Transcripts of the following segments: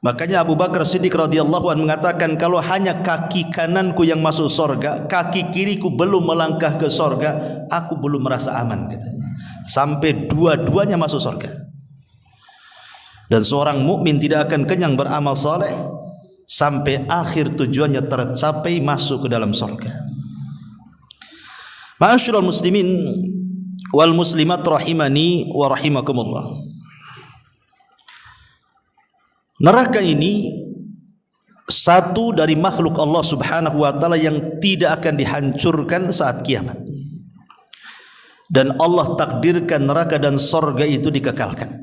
Makanya Abu Bakar Siddiq radhiyallahu anhu mengatakan, kalau hanya kaki kananku yang masuk sorga, kaki kiriku belum melangkah ke sorga, aku belum merasa aman, katanya. Sampai dua-duanya masuk sorga. Dan seorang mukmin tidak akan kenyang beramal saleh sampai akhir tujuannya tercapai, masuk ke dalam sorga. Ma'asyiral muslimin wal muslimat rahimani wa rahimakumullah. Neraka ini satu dari makhluk Allah Subhanahu wa taala yang tidak akan dihancurkan saat kiamat. Dan Allah takdirkan neraka dan sorga itu dikekalkan.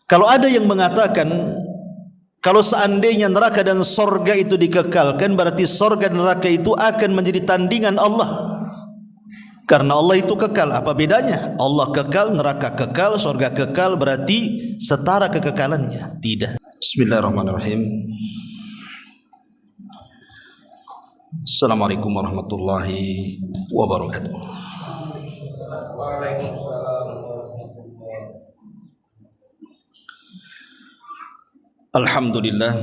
Kalau ada yang mengatakan kalau seandainya neraka dan sorga itu dikekalkan, berarti sorga dan neraka itu akan menjadi tandingan Allah. Karena Allah itu kekal, apa bedanya? Allah kekal, neraka kekal, sorga kekal, berarti setara kekekalannya? Tidak. Bismillahirrahmanirrahim. Assalamualaikum warahmatullahi wabarakatuh. Waalaikumsalam. Alhamdulillah,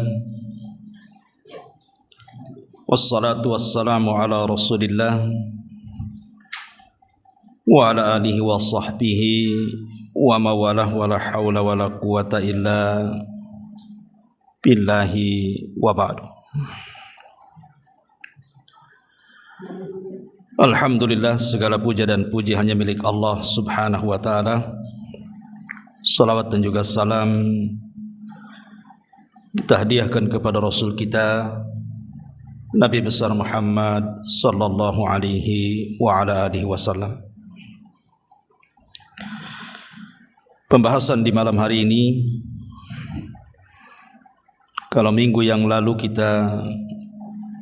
wassalatu wassalamu ala rasulillah wa ala alihi wa sahbihi wa mawalah, wa la hawla wa la quwata illa billahi wa ba'du. Alhamdulillah, segala puja dan puji hanya milik Allah Subhanahu wa ta'ala. Salawat dan juga salam kita hadiahkan kepada Rasul kita Nabi besar Muhammad sallallahu alaihi wa ala alihi wasallam. Pembahasan di malam hari ini, kalau minggu yang lalu kita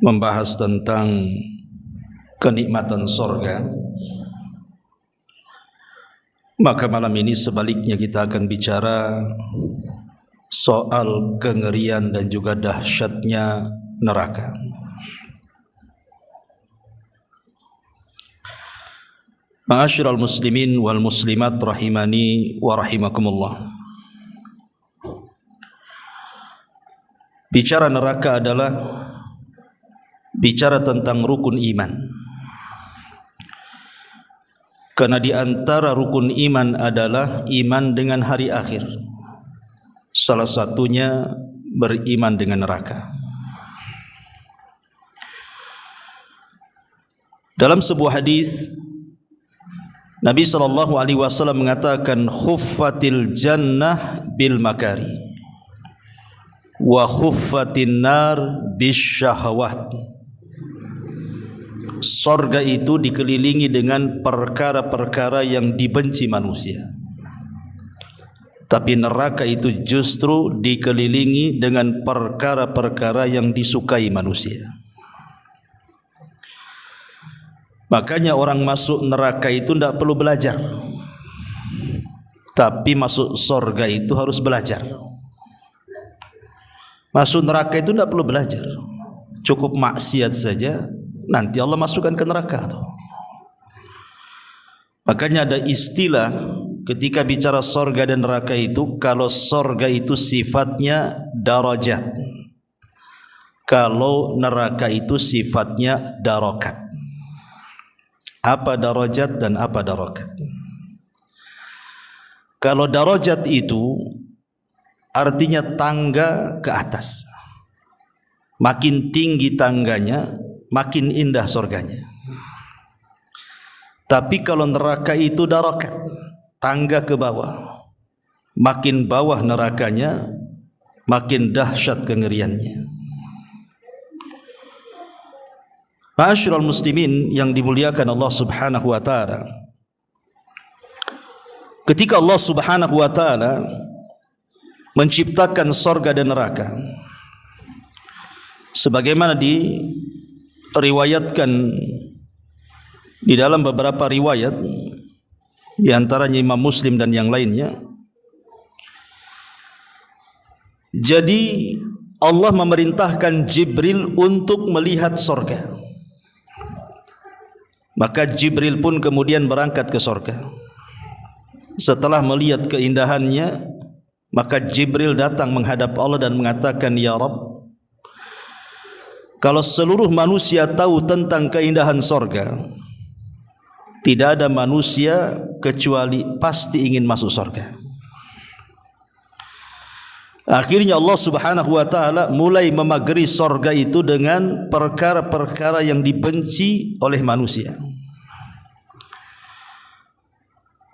membahas tentang kenikmatan sorga, maka malam ini sebaliknya kita akan bicara soal kengerian dan juga dahsyatnya neraka. Ma'asyiral muslimin wal muslimat rahimani wa rahimakumullah. Bicara neraka adalah bicara tentang rukun iman. Karena di antara rukun iman adalah iman dengan hari akhir. Salah satunya beriman dengan neraka. Dalam sebuah hadis Nabi sallallahu alaihi wasallam mengatakan, khuffatil jannah bil makari wa khuffatin nar bis syahwat. Surga itu dikelilingi dengan perkara-perkara yang dibenci manusia, tapi neraka itu justru dikelilingi dengan perkara-perkara yang disukai manusia. Makanya orang masuk neraka itu tidak perlu belajar, tapi masuk surga itu harus belajar. Masuk neraka itu tidak perlu belajar, cukup maksiat saja, nanti Allah masukkan ke neraka. Makanya ada istilah ketika bicara surga dan neraka itu, kalau surga itu sifatnya darajat, kalau neraka itu sifatnya darokat. Apa darajat dan apa darokat? Kalau darajat itu artinya tangga ke atas, makin tinggi tangganya makin indah surganya. Tapi kalau neraka itu darokat, tangga ke bawah, makin bawah nerakanya makin dahsyat kengeriannya. Ma'asyiral muslimin yang dimuliakan Allah Subhanahu wa taala, ketika Allah Subhanahu wa taala menciptakan surga dan neraka, sebagaimana diriwayatkan di dalam beberapa riwayat, di antaranya Imam Muslim dan yang lainnya, jadi Allah memerintahkan Jibril untuk melihat surga. Maka Jibril pun kemudian berangkat ke surga. Setelah melihat keindahannya, Maka Jibril datang menghadap Allah dan mengatakan, ya Rabb, kalau seluruh manusia tahu tentang keindahan sorga, tidak ada manusia kecuali pasti ingin masuk sorga. Akhirnya Allah Subhanahu wa ta'ala mulai memagari sorga itu dengan perkara-perkara yang dibenci oleh manusia.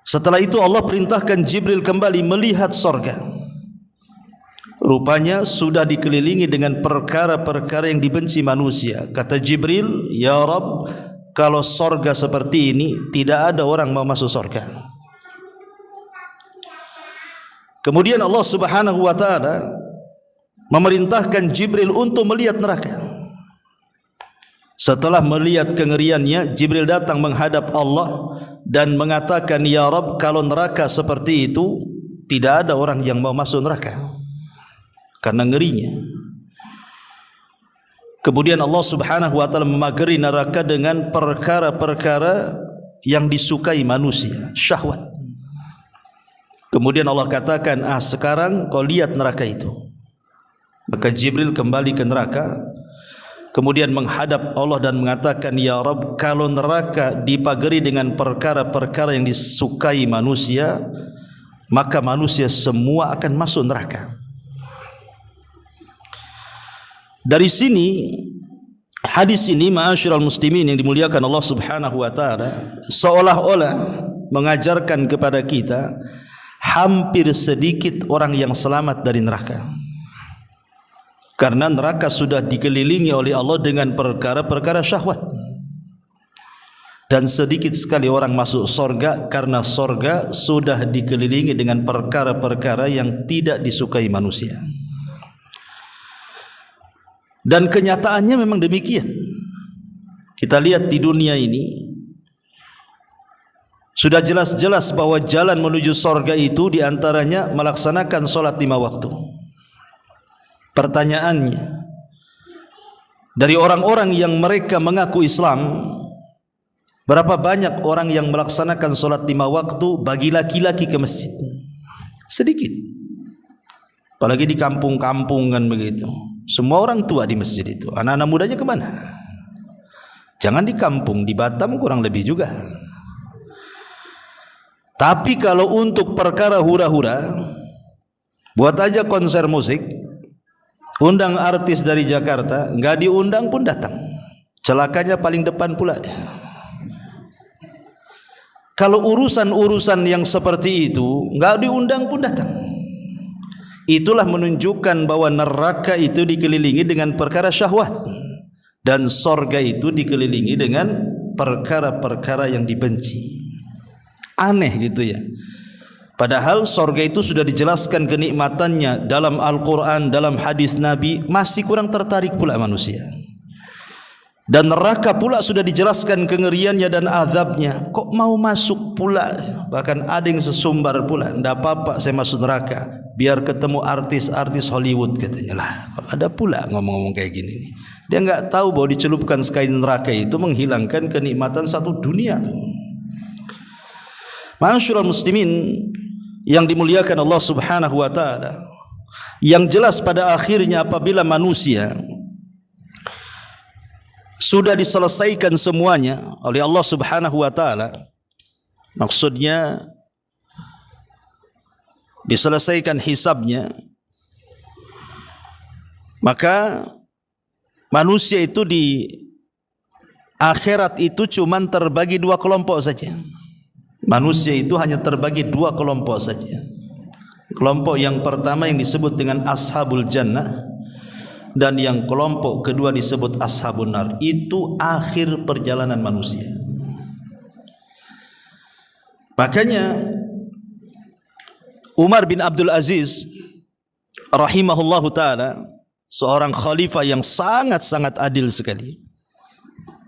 Setelah itu Allah perintahkan Jibril kembali melihat sorga. Rupanya sudah dikelilingi dengan perkara-perkara yang dibenci manusia. Kata Jibril, ya Rabb, kalau sorga seperti ini tidak ada orang mau masuk sorga. Kemudian Allah Subhanahu wa ta'ala memerintahkan Jibril untuk melihat neraka. Setelah melihat kengeriannya, Jibril datang menghadap Allah dan mengatakan, ya Rabb, kalau neraka seperti itu tidak ada orang yang mau masuk neraka karena ngerinya. Kemudian Allah Subhanahu wa ta'ala memagari neraka dengan perkara-perkara yang disukai manusia, syahwat. Kemudian Allah katakan, sekarang kau lihat neraka itu. Maka Jibril kembali ke neraka, kemudian menghadap Allah dan mengatakan, ya Rabb, kalau neraka dipagari dengan perkara-perkara yang disukai manusia, maka manusia semua akan masuk neraka. Dari sini, hadis ini, ma'asyiral muslimin yang dimuliakan Allah Subhanahu wa ta'ala, seolah-olah mengajarkan kepada kita, hampir sedikit orang yang selamat dari neraka. Karena neraka sudah dikelilingi oleh Allah dengan perkara-perkara syahwat. Dan sedikit sekali orang masuk sorga, karena sorga sudah dikelilingi dengan perkara-perkara yang tidak disukai manusia. Dan kenyataannya memang demikian. Kita lihat di dunia ini, sudah jelas-jelas bahwa jalan menuju sorga itu diantaranya melaksanakan solat 5 waktu. Pertanyaannya, dari orang-orang yang mereka mengaku Islam, berapa banyak orang yang melaksanakan solat 5 waktu bagi laki-laki ke masjid? Sedikit. Apalagi di kampung-kampung kan begitu. Semua orang tua di masjid itu. Anak-anak mudanya kemana? Jangan di kampung, di Batam kurang lebih juga. Tapi kalau untuk perkara hura-hura, buat aja konser musik, undang artis dari Jakarta, nggak diundang pun datang. Celakanya paling depan pula dia. Kalau urusan-urusan yang seperti itu nggak diundang pun datang. Itulah menunjukkan bahwa neraka itu dikelilingi dengan perkara syahwat dan sorga itu dikelilingi dengan perkara-perkara yang dibenci. Aneh gitu ya. Padahal sorga itu sudah dijelaskan kenikmatannya dalam Al-Quran, dalam hadis Nabi, masih kurang tertarik pula manusia. Dan neraka pula sudah dijelaskan kengeriannya dan azabnya, kok mau masuk pula? Bahkan ada yang sesumbar pula, enggak apa-apa saya masuk neraka, biar ketemu artis-artis Hollywood katanya. Lah, kok ada pula ngomong-ngomong kayak gini nih. Dia enggak tahu bahwa dicelupkan sekali neraka itu menghilangkan kenikmatan satu dunia. Ma'asyiral muslimin yang dimuliakan Allah Subhanahu wa ta'ala, yang jelas pada akhirnya apabila manusia sudah diselesaikan semuanya oleh Allah Subhanahu wa ta'ala, maksudnya diselesaikan hisabnya, maka manusia itu di akhirat itu cuma terbagi 2 kelompok saja. Manusia itu hanya terbagi 2 kelompok saja. Kelompok yang pertama yang disebut dengan ashabul jannah, dan yang kelompok kedua disebut ashabun nar. Itu akhir perjalanan manusia. Makanya Umar bin Abdul Aziz rahimahullahu ta'ala, seorang khalifah yang sangat-sangat adil sekali.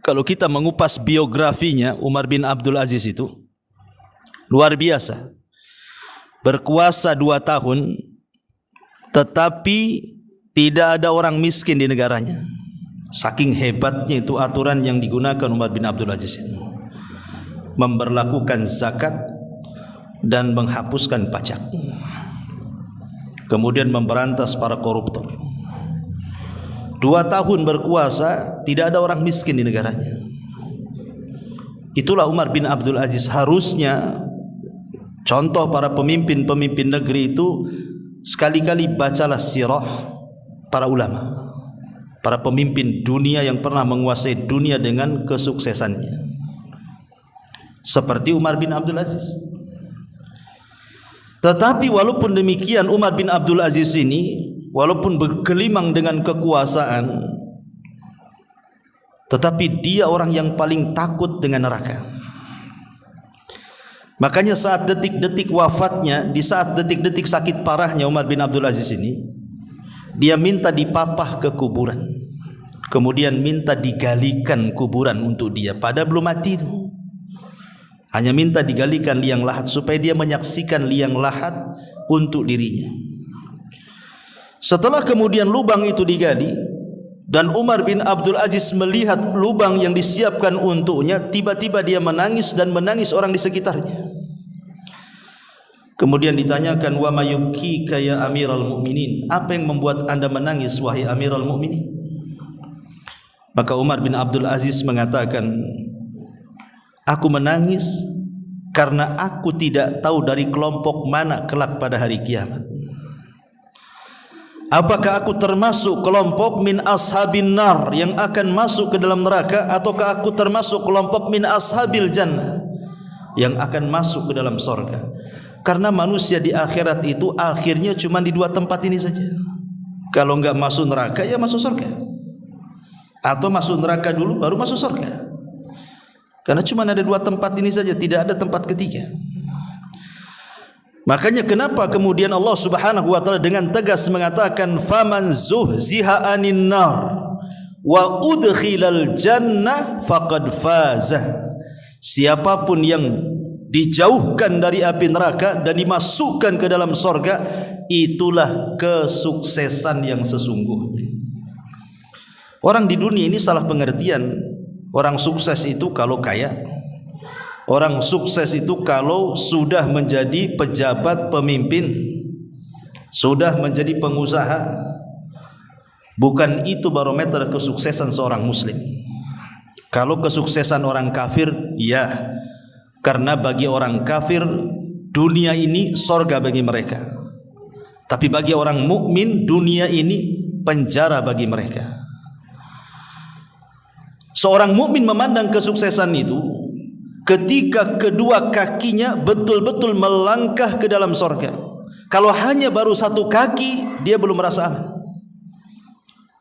Kalau kita mengupas biografinya, Umar bin Abdul Aziz itu luar biasa. Berkuasa 2 tahun, tetapi tidak ada orang miskin di negaranya. Saking hebatnya itu aturan yang digunakan Umar bin Abdul Aziz itu. Memberlakukan zakat dan menghapuskan pajak. kemudian memberantas para koruptor. 2 tahun berkuasa, tidak ada orang miskin di negaranya. Itulah Umar bin Abdul Aziz. Harusnya contoh para pemimpin-pemimpin negeri itu, sekali-kali bacalah sirah para ulama, para pemimpin dunia yang pernah menguasai dunia dengan kesuksesannya, seperti Umar bin Abdul Aziz. Tetapi walaupun demikian, Umar bin Abdul Aziz ini walaupun bergelimang dengan kekuasaan, tetapi dia orang yang paling takut dengan neraka. Makanya saat detik-detik wafatnya, di saat detik-detik sakit parahnya Umar bin Abdul Aziz ini, dia minta dipapah ke kuburan, kemudian minta digalikan kuburan untuk dia. Padahal belum mati itu, hanya minta digalikan liang lahat supaya dia menyaksikan liang lahat untuk dirinya. Setelah kemudian lubang itu digali dan Umar bin Abdul Aziz melihat lubang yang disiapkan untuknya, tiba-tiba dia menangis dan menangis orang di sekitarnya. Kemudian ditanyakan, wa mayubkika ya Amiral Mukminin, apa yang membuat anda menangis wahai Amiral Mukminin? Maka Umar bin Abdul Aziz mengatakan, aku menangis karena aku tidak tahu dari kelompok mana kelak pada hari kiamat. Apakah aku termasuk kelompok min ashabin nar yang akan masuk ke dalam neraka, ataukah aku termasuk kelompok min ashabil jannah yang akan masuk ke dalam sorga? Karena manusia di akhirat itu akhirnya cuma di 2 tempat ini saja. Kalau enggak masuk neraka, ya masuk sorga, atau masuk neraka dulu baru masuk sorga. Karena cuma ada 2 tempat ini saja, tidak ada tempat ketiga. Makanya kenapa kemudian Allah Subhanahu wa taala dengan tegas mengatakan, faman zuhziha anin nar wa udkhilal jannah faqad faza. Siapapun yang dijauhkan dari api neraka dan dimasukkan ke dalam sorga, itulah kesuksesan yang sesungguhnya. Orang di dunia ini salah pengertian. Orang sukses itu kalau kaya, orang sukses itu kalau sudah menjadi pejabat pemimpin, sudah menjadi pengusaha. Bukan itu barometer kesuksesan seorang muslim. Kalau kesuksesan orang kafir, ya, karena bagi orang kafir dunia ini sorga bagi mereka. Tapi bagi orang mukmin dunia ini penjara bagi mereka. Seorang mukmin memandang kesuksesan itu ketika kedua kakinya betul-betul melangkah ke dalam sorga. Kalau hanya baru 1 kaki, dia belum merasa aman.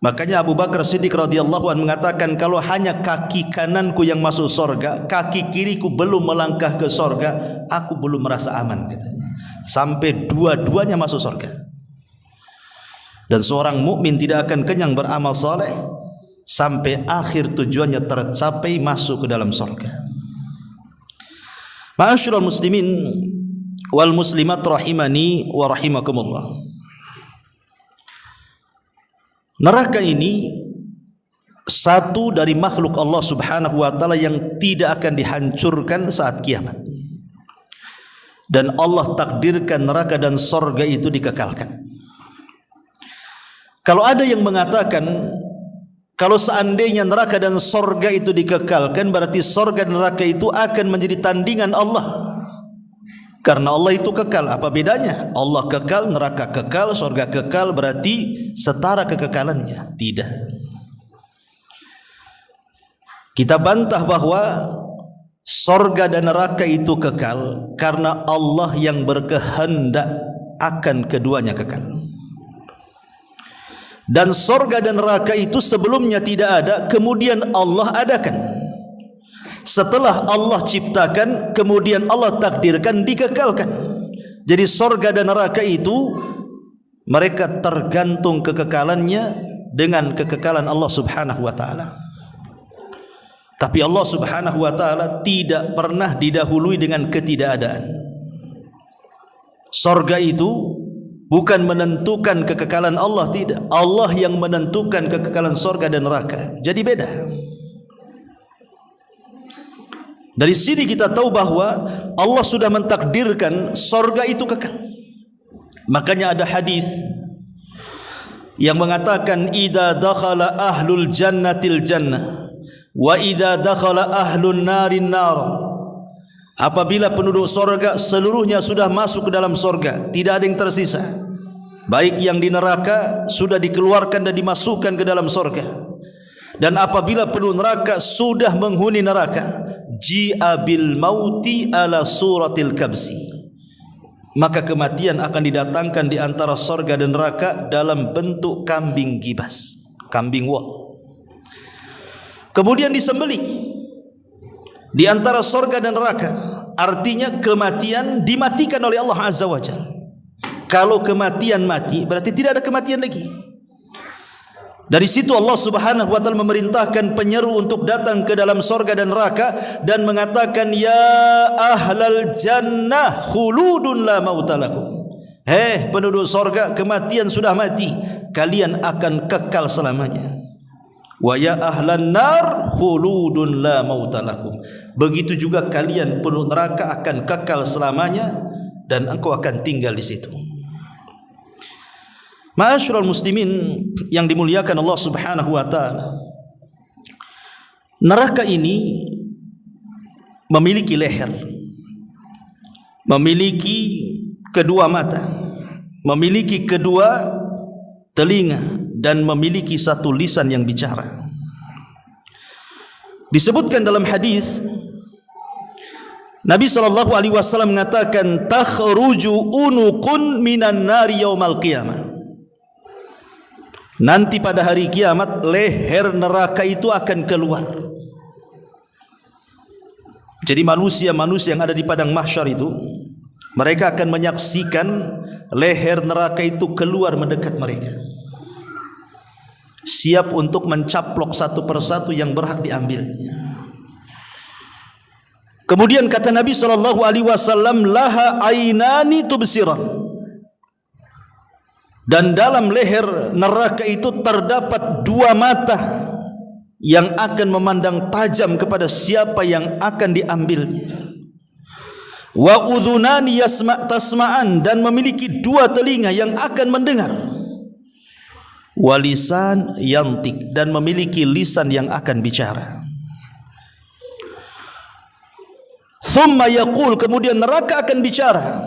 Makanya Abu Bakar Siddiq radhiyallahu anhu mengatakan, kalau hanya kaki kananku yang masuk sorga, kaki kiriku belum melangkah ke sorga, aku belum merasa aman, katanya. Sampai dua-duanya masuk sorga. Dan seorang mukmin tidak akan kenyang beramal saleh sampai akhir tujuannya tercapai, masuk ke dalam sorga. Ma'asyiral muslimin wal muslimat rahimani wa rahimakumullah. Neraka ini satu dari makhluk Allah Subhanahu wa taala yang tidak akan dihancurkan saat kiamat. Dan Allah takdirkan neraka dan sorga itu dikekalkan. Kalau ada yang mengatakan kalau seandainya neraka dan sorga itu dikekalkan, berarti sorga dan neraka itu akan menjadi tandingan Allah. Karena Allah itu kekal. Apa bedanya? Allah kekal, neraka kekal, sorga kekal, berarti setara kekekalannya. Tidak. Kita bantah bahwa sorga dan neraka itu kekal karena Allah yang berkehendak akan keduanya kekal. Dan sorga dan neraka itu sebelumnya tidak ada, kemudian Allah adakan. Setelah Allah ciptakan, kemudian Allah takdirkan, dikekalkan. Jadi sorga dan neraka itu mereka tergantung kekekalannya dengan kekekalan Allah Subhanahu wa taala. Tapi Allah Subhanahu wa taala tidak pernah didahului dengan ketidakadaan. Sorga itu bukan menentukan kekekalan Allah, tidak. Allah yang menentukan kekekalan sorga dan neraka. Jadi beda. Dari sini kita tahu bahwa Allah sudah mentakdirkan sorga itu kekal. Makanya ada hadis yang mengatakan idza dakhala ahlul jannatil jannah wa idza dakhala ahlun narin nar. Apabila penduduk sorga seluruhnya sudah masuk ke dalam sorga, tidak ada yang tersisa, baik yang di neraka sudah dikeluarkan dan dimasukkan ke dalam sorga. Dan apabila penduduk neraka sudah menghuni neraka, ji'a bil mauti ala suratil kabsi, maka kematian akan didatangkan di antara sorga dan neraka dalam bentuk kambing gibas, kambing wol. Kemudian disembelih di antara sorga dan neraka. Artinya kematian dimatikan oleh Allah Azza wa Jalla. Kalau kematian mati, berarti tidak ada kematian lagi. Dari situ Allah Subhanahu wa taala memerintahkan penyeru untuk datang ke dalam sorga dan neraka dan mengatakan, ya ahlal jannah khuludun la mauta lakum. Penduduk sorga, kematian sudah mati, kalian akan kekal selamanya. Wa ya ahlan nar khuludun la mauta lakum. Begitu juga kalian penduduk neraka akan kekal selamanya dan engkau akan tinggal di situ. Ma'asyiral muslimin yang dimuliakan Allah Subhanahu wa taala, neraka ini memiliki leher, memiliki kedua mata, memiliki kedua telinga, dan memiliki satu lisan yang bicara. Disebutkan dalam hadis, Nabi SAW mengatakan, takhruju unuqun minan nari yaumal qiyamah. Nanti pada hari kiamat leher neraka itu akan keluar. Jadi manusia-manusia yang ada di padang mahsyar itu, mereka akan menyaksikan leher neraka itu keluar mendekat mereka, siap untuk mencaplok satu persatu yang berhak diambilnya. Kemudian kata Nabi SAW, laha ainani tubsiran. Dan dalam leher neraka itu terdapat dua mata yang akan memandang tajam kepada siapa yang akan diambilnya. Wa udhunani tasma'an, dan memiliki dua telinga yang akan mendengar. Wa lisan yantik, dan memiliki lisan yang akan bicara. Thumma yaqul, kemudian neraka akan bicara,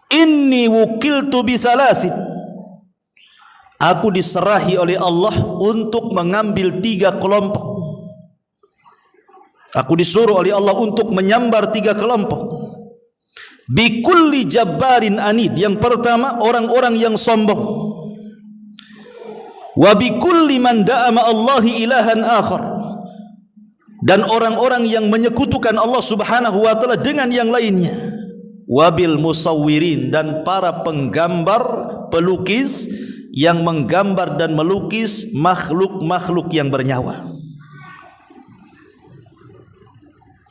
inni wukiltu bisalathin, aku diserahi oleh Allah untuk mengambil 3 kelompok. Aku disuruh oleh Allah untuk menyambar 3 kelompok. Bikulli jabbarin anid, yang pertama orang-orang yang sombong. Wa bikulli man da'ama Allahi ilahan akhar, dan orang-orang yang menyekutukan Allah Subhanahu wa taala dengan yang lainnya. Wabil musawwirin, dan para penggambar, pelukis yang menggambar dan melukis makhluk-makhluk yang bernyawa.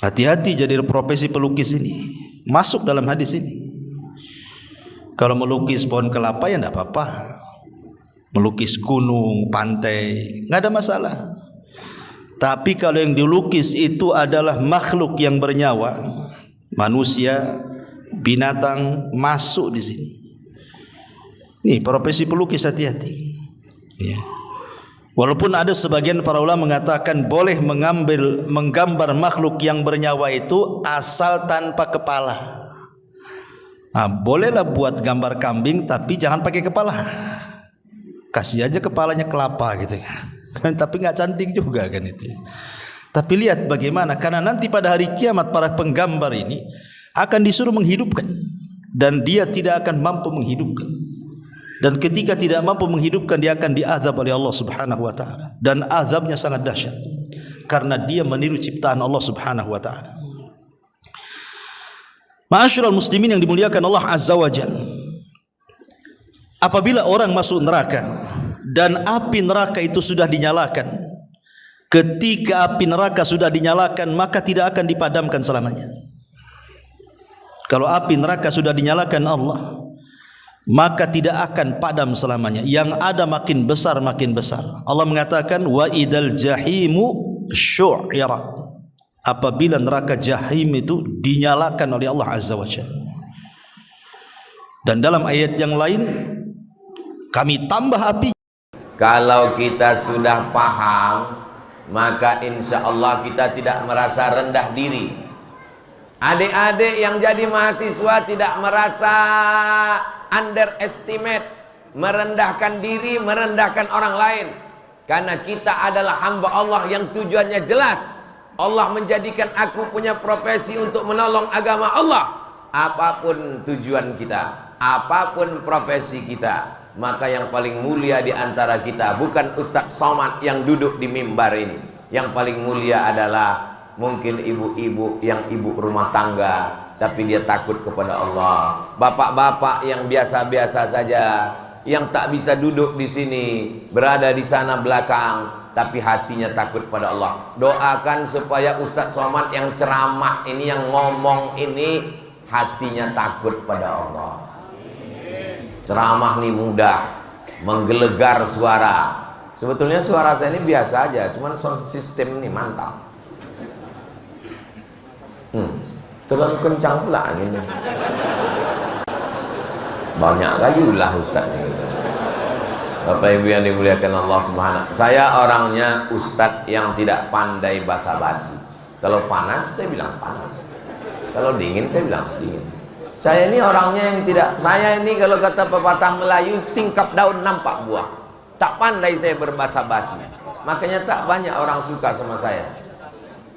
Hati-hati jadi profesi pelukis ini, masuk dalam hadis ini. Kalau melukis pohon kelapa ya tidak apa-apa, melukis gunung, pantai, nggak ada masalah. Tapi kalau yang dilukis itu adalah makhluk yang bernyawa, manusia, binatang, masuk di sini. Nih profesi pelukis, hati-hati. Ya. Walaupun ada sebagian para ulama mengatakan boleh menggambar makhluk yang bernyawa itu asal tanpa kepala. Nah, bolehlah buat gambar kambing, tapi jangan pakai kepala. Kasih aja kepalanya kelapa gitu kan. Tapi nggak cantik juga kan itu. Tapi lihat bagaimana, karena nanti pada hari kiamat para penggambar ini akan disuruh menghidupkan, dan dia tidak akan mampu menghidupkan. Dan ketika tidak mampu menghidupkan, dia akan diazab oleh Allah Subhanahu wa taala, dan azabnya sangat dahsyat karena dia meniru ciptaan Allah Subhanahu wa taala. Ma'asyiral muslimin yang dimuliakan Allah Azza wa Jalla, apabila orang masuk neraka dan api neraka itu sudah dinyalakan, ketika api neraka sudah dinyalakan, maka tidak akan dipadamkan selamanya. Kalau api neraka sudah dinyalakan Allah, maka tidak akan padam selamanya. Yang ada makin besar makin besar. Allah mengatakan, wa idal jahimu syu'irat, apabila neraka jahim itu dinyalakan oleh Allah Azza wa Jalla. Dan dalam ayat yang lain kami tambah api. Kalau kita sudah paham, maka insya Allah kita tidak merasa rendah diri. Adik-adik yang jadi mahasiswa tidak merasa underestimate, merendahkan diri, merendahkan orang lain. Karena kita adalah hamba Allah yang tujuannya jelas. Allah menjadikan aku punya profesi untuk menolong agama Allah. Apapun tujuan kita, apapun profesi kita, maka yang paling mulia di antara kita bukan Ustadz Somad yang duduk di mimbar ini. Yang paling mulia adalah mungkin ibu-ibu yang ibu rumah tangga, tapi dia takut kepada Allah. Bapak-bapak yang biasa-biasa saja, yang tak bisa duduk di sini, berada di sana belakang, tapi hatinya takut pada Allah. Doakan supaya Ustadz Somad yang ceramah ini, yang ngomong ini, hatinya takut pada Allah. Ceramah nih mudah, menggelegar suara. Sebetulnya suara saya ini biasa aja, cuman sound system ini mantap. Terlalu kencang pula ini. Banyak kali ulah Ustaz ini. Bapak Ibu yang dimuliakan Allah Subhanahu. Saya orangnya Ustadz yang tidak pandai basa-basi. Kalau panas saya bilang panas. Kalau dingin saya bilang dingin. Saya ini orangnya yang tidak, saya ini kalau kata pepatah Melayu, singkap daun nampak buah. Tak pandai saya berbasa-basi. Makanya tak banyak orang suka sama saya.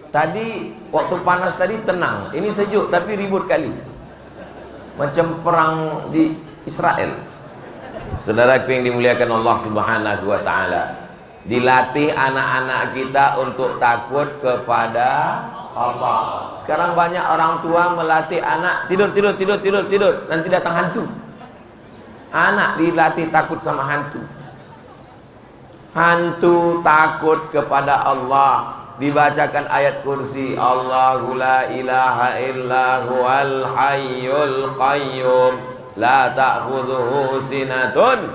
Tadi waktu panas tadi tenang, ini sejuk tapi ribut kali. Macam perang di Israel. Saudaraku yang dimuliakan Allah Subhanahu wa taala. Dilatih anak-anak kita untuk takut kepada Allah. Sekarang banyak orang tua melatih anak tidur nanti datang hantu. Anak dilatih takut sama hantu. Hantu takut kepada Allah. Dibacakan ayat kursi, Allahu la ilaha illa huwal hayyul qayyum la ta'khudhuhu sinatun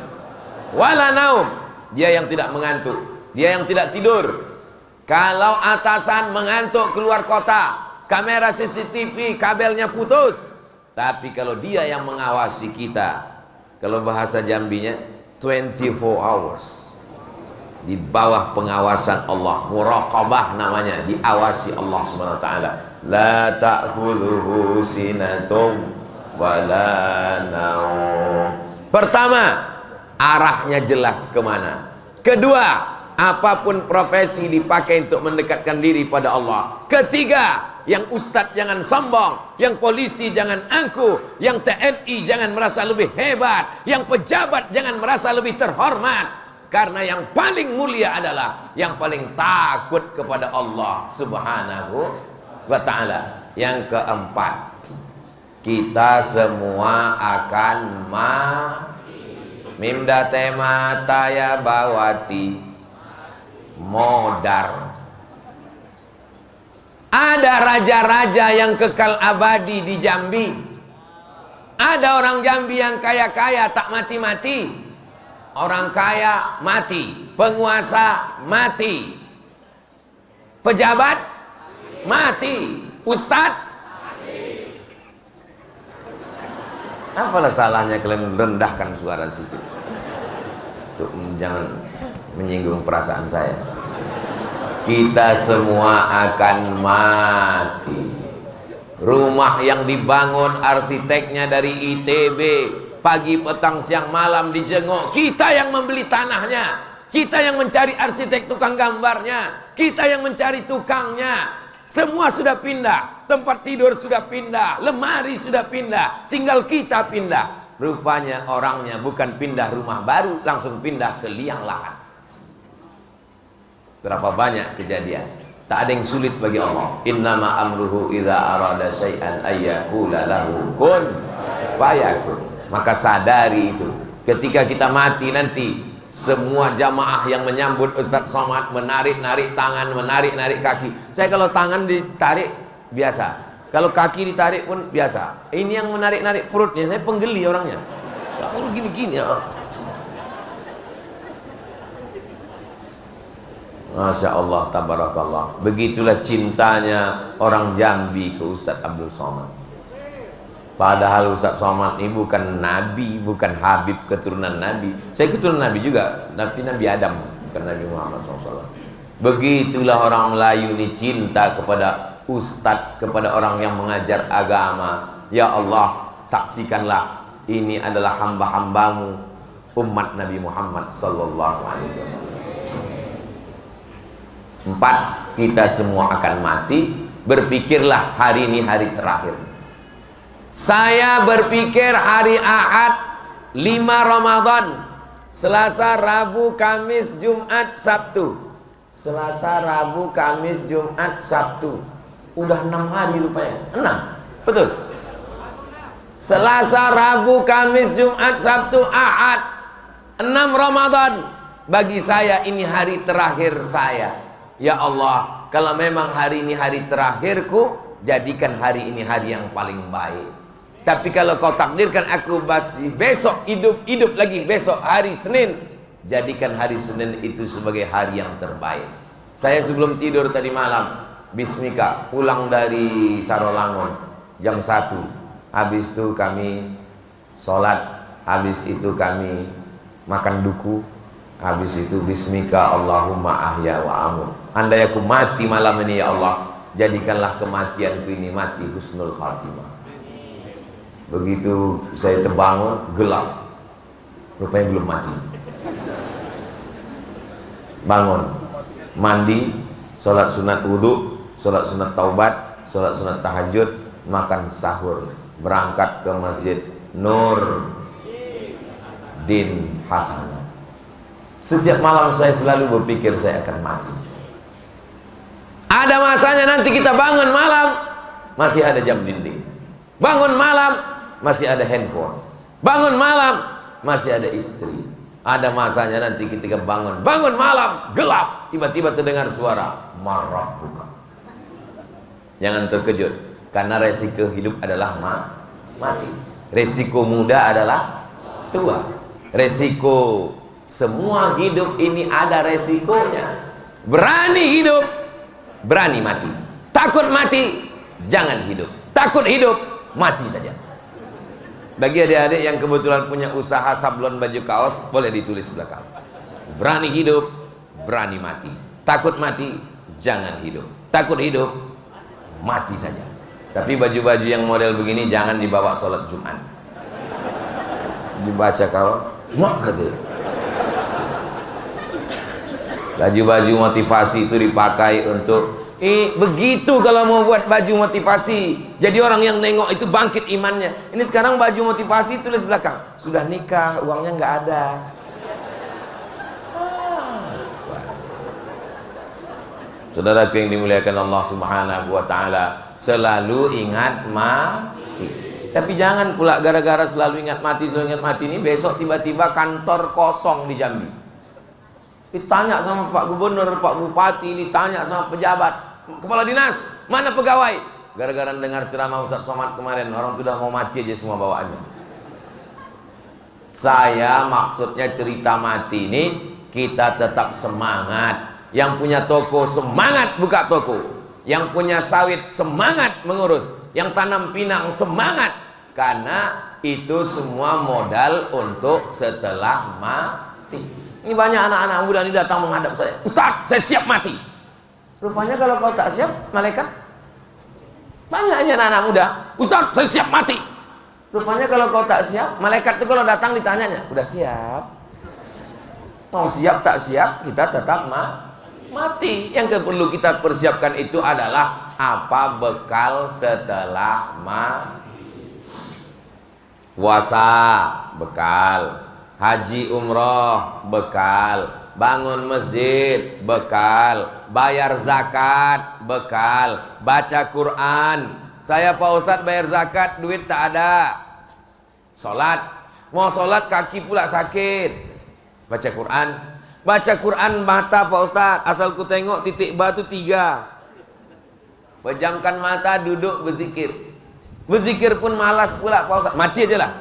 wala naum. Dia yang tidak mengantuk, dia yang tidak tidur. Kalau atasan mengantuk keluar kota, kamera CCTV kabelnya putus. Tapi kalau dia yang mengawasi kita, kalau bahasa Jambinya 24 hours di bawah pengawasan Allah, muraqabah namanya, diawasi Allah Subhanahu wa taala. La ta'khudhuhu sinatun wala naum. Pertama, arahnya jelas kemana. Kedua, apapun profesi dipakai untuk mendekatkan diri pada Allah. Ketiga, yang ustadz jangan sombong, yang polisi jangan angkuh, yang TNI jangan merasa lebih hebat, yang pejabat jangan merasa lebih terhormat. Karena yang paling mulia adalah yang paling takut kepada Allah Subhanahu wa ta'ala. Yang keempat, kita semua akan mimda tema taya bawati modar. Ada raja-raja yang kekal abadi di Jambi. Ada orang Jambi yang kaya-kaya tak mati-mati. Orang kaya mati, penguasa mati, pejabat mati, ustadz mati. Apalah salahnya kalian rendahkan suara situ untuk jangan menyinggung perasaan saya. Kita semua akan mati. Rumah yang dibangun arsiteknya dari ITB, pagi, petang, siang, malam dijenguk. Kita yang membeli tanahnya, kita yang mencari arsitek tukang gambarnya, kita yang mencari tukangnya. Semua sudah pindah, tempat tidur sudah pindah, lemari sudah pindah, tinggal kita pindah. Rupanya orangnya bukan pindah rumah baru, langsung pindah ke liang lahat. Berapa banyak kejadian. Tak ada yang sulit bagi Allah. Innama amruhu idza arada syai'an ayyaqula lahu kun fayakun. Maka sadari itu. Ketika kita mati nanti, semua jamaah yang menyambut Ustadz Somad menarik-narik tangan, menarik-narik kaki. Saya kalau tangan ditarik biasa, kalau kaki ditarik pun biasa. Ini yang menarik-narik perutnya, saya penggeli orangnya. Kalau gini-gini ya. Masya Allah, tabarakallah. Begitulah cintanya orang Jambi ke Ustadz Abdul Somad. Padahal Ustaz Somad ini bukan Nabi, bukan Habib keturunan Nabi. Saya keturunan Nabi juga, tapi Nabi Adam, bukan Nabi Muhammad SAW. Begitulah orang Melayu ini cinta kepada ustadz, kepada orang yang mengajar agama. Ya Allah, saksikanlah ini adalah hamba-hambamu, umat Nabi Muhammad sallallahu alaihi wasallam. 4, kita semua akan mati. Berpikirlah hari ini hari terakhir. Saya berpikir hari Ahad 5 Ramadan, Selasa, Rabu, Kamis, Jumat, Sabtu. Selasa, Rabu, Kamis, Jumat, Sabtu. Udah 6 hari rupanya. 6, betul. Selasa, Rabu, Kamis, Jumat, Sabtu, Ahad, 6 Ramadan. Bagi saya ini hari terakhir saya. Ya Allah, kalau memang hari ini hari terakhirku, jadikan hari ini hari yang paling baik. Tapi kalau kau takdirkan aku masih besok hidup lagi, besok hari Senin, jadikan hari Senin itu sebagai hari yang terbaik. Saya sebelum tidur tadi malam, bismika, pulang dari Sarolangun jam 1. Habis itu kami sholat, habis itu kami makan duku, habis itu bismika Allahumma ahya wa amut. Andai aku mati malam ini ya Allah, jadikanlah kematianku ini mati husnul khatimah. Begitu saya terbangun, gelap, rupanya belum mati. Bangun, mandi, sholat sunat wudhu, sholat sunat taubat, sholat sunat tahajud, makan sahur, berangkat ke masjid Nur Din Hasanah. Setiap malam saya selalu berpikir saya akan mati. Ada masanya nanti kita bangun malam, masih ada jam dinding. Bangun malam, masih ada handphone. Bangun malam, masih ada istri. Ada masanya nanti ketika bangun malam, gelap, tiba-tiba terdengar suara marah buka. Jangan terkejut, karena resiko hidup adalah mati. Resiko muda adalah tua. Resiko semua hidup ini ada resikonya. Berani hidup, berani mati. Takut mati, jangan hidup. Takut hidup, mati saja. Bagi adik-adik yang kebetulan punya usaha sablon baju kaos, boleh ditulis belakang. Berani hidup, berani mati. Takut mati, jangan hidup. Takut hidup, mati saja. Tapi baju-baju yang model begini jangan dibawa sholat Jumat. Dibaca kawan, mak katanya. Baju-baju motivasi itu dipakai untuk begitu kalau mau buat baju motivasi. Jadi orang yang nengok itu bangkit imannya. Ini sekarang baju motivasi tulis belakang, sudah nikah, uangnya nggak ada. Saudara yang dimuliakan Allah Subhanahu wa taala, selalu ingat mati. Tapi jangan pula gara-gara selalu ingat mati ini besok tiba-tiba kantor kosong di Jambi. Ditanya sama Pak Gubernur, Pak Bupati, ditanya sama pejabat, kepala dinas, mana pegawai? Gara-gara dengar ceramah Ustaz Somad kemarin, orang sudah mau mati aja semua bawaannya. Saya maksudnya cerita mati ini, kita tetap semangat. Yang punya toko semangat buka toko, yang punya sawit semangat mengurus, yang tanam pinang semangat. Karena itu semua modal untuk setelah mati. Ini banyak anak-anak muda ini datang menghadap saya, Ustaz, saya siap mati. Rupanya kalau kau tak siap, malaikat. Banyaknya anak-anak muda, Ustaz, saya siap mati. Rupanya kalau kau tak siap, malaikat itu kalau datang ditanyanya, udah siap? Mau siap tak siap, kita tetap mati. Yang perlu kita persiapkan itu adalah apa bekal setelah mati. Puasa, bekal. Haji umroh, bekal. Bangun masjid, bekal. Bayar zakat, bekal. Baca Quran. Saya Pak Ustadz bayar zakat, duit tak ada. Sholat, mau sholat kaki pula sakit. Baca Quran. Baca Quran mata Pak Ustadz, asal ku tengok titik batu 3. Pejamkan mata, duduk berzikir. Berzikir pun malas pula Pak Ustadz, mati aja lah.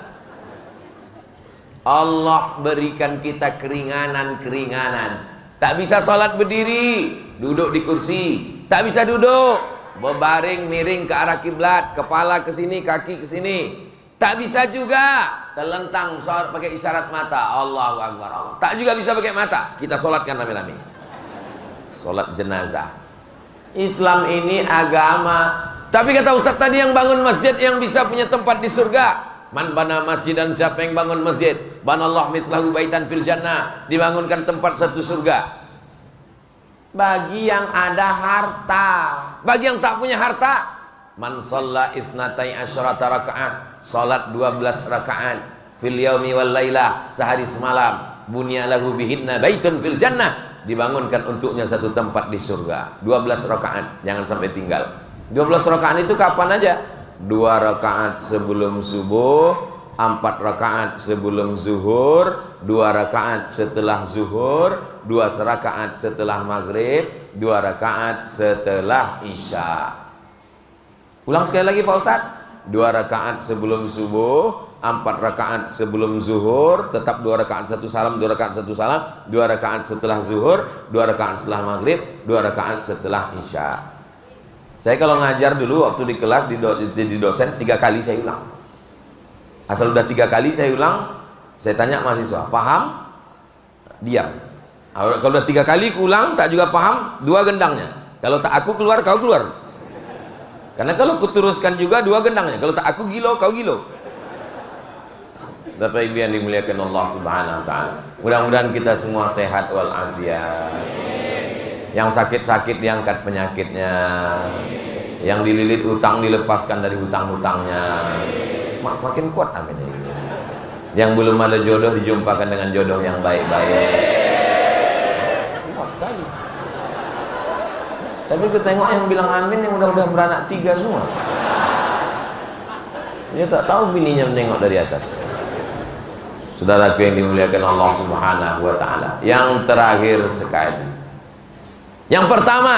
Allah berikan kita keringanan-keringanan. Tak bisa sholat berdiri, duduk di kursi. Tak bisa duduk, berbaring miring ke arah kiblat, kepala ke sini, kaki ke sini. Tak bisa juga terlentang sholat pakai isyarat mata. Allahu Akbar Allah. Tak juga bisa pakai mata. Kita sholatkan rame-rame. Sholat jenazah. Islam ini agama. Tapi kata Ustaz tadi, yang bangun masjid yang bisa punya tempat di surga. Man bana masjid, dan siapa yang bangun masjid, banallahu mithlahu baitan fil jannah, dibangunkan tempat satu surga. Bagi yang ada harta. Bagi yang tak punya harta, man shalla itsnatai asyrata rakaat, salat 12 rakaat fil yaumi wal lailah, sehari semalam, bunya lahu bihinna baitun fil jannah, dibangunkan untuknya satu tempat di surga. 12 rakaat, jangan sampai tinggal. 12 rakaat itu kapan aja? 2 rakaat sebelum subuh, 4 rakaat sebelum zuhur, 2 rakaat setelah zuhur, 2 rakaat setelah maghrib, 2 rakaat setelah isya. Ulang sekali lagi Pak Ustadz. 2 rakaat sebelum subuh, 4 rakaat sebelum zuhur, tetap 2 rakaat satu salam, 2 rakaat satu salam, 2 rakaat setelah zuhur, 2 rakaat setelah maghrib, 2 rakaat setelah isya. Saya kalau ngajar dulu waktu di kelas di dosen 3 kali saya ulang. Asal udah 3 kali saya ulang, saya tanya mahasiswa, paham? Diam. Kalau udah 3 kali ulang tak juga paham, 2 gendangnya. Kalau tak aku keluar, kau keluar. Karena kalau kuteruskan juga 2 gendangnya. Kalau tak aku gilo, kau gilo. Bapak Ibu yang dimuliakan Allah Subhanahu wa taala. Mudah-mudahan kita semua sehat walafiat. Yang sakit-sakit diangkat penyakitnya. Yang dililit utang dilepaskan dari hutang-hutangnya. Makin kuat amin. Yang belum ada jodoh dijumpakan dengan jodoh yang baik-baik. Kuat kali. Tapi aku tengok yang bilang amin yang udah beranak 3 semua. Dia tak tahu bininya menengok dari atas. Saudaraku yang dimuliakan Allah Subhanahu wa taala. Yang terakhir sekali. Yang pertama,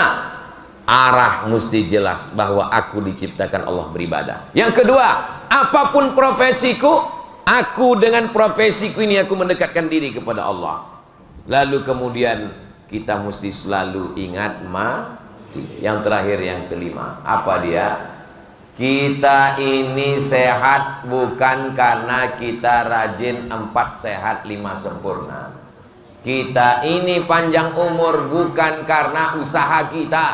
arah mesti jelas bahwa aku diciptakan Allah beribadah. Yang kedua, apapun profesiku, aku dengan profesiku ini aku mendekatkan diri kepada Allah. Lalu kemudian kita mesti selalu ingat mati. Yang terakhir, yang kelima, apa dia? Kita ini sehat bukan karena kita rajin 4 sehat 5 sempurna. Kita ini panjang umur bukan karena usaha kita,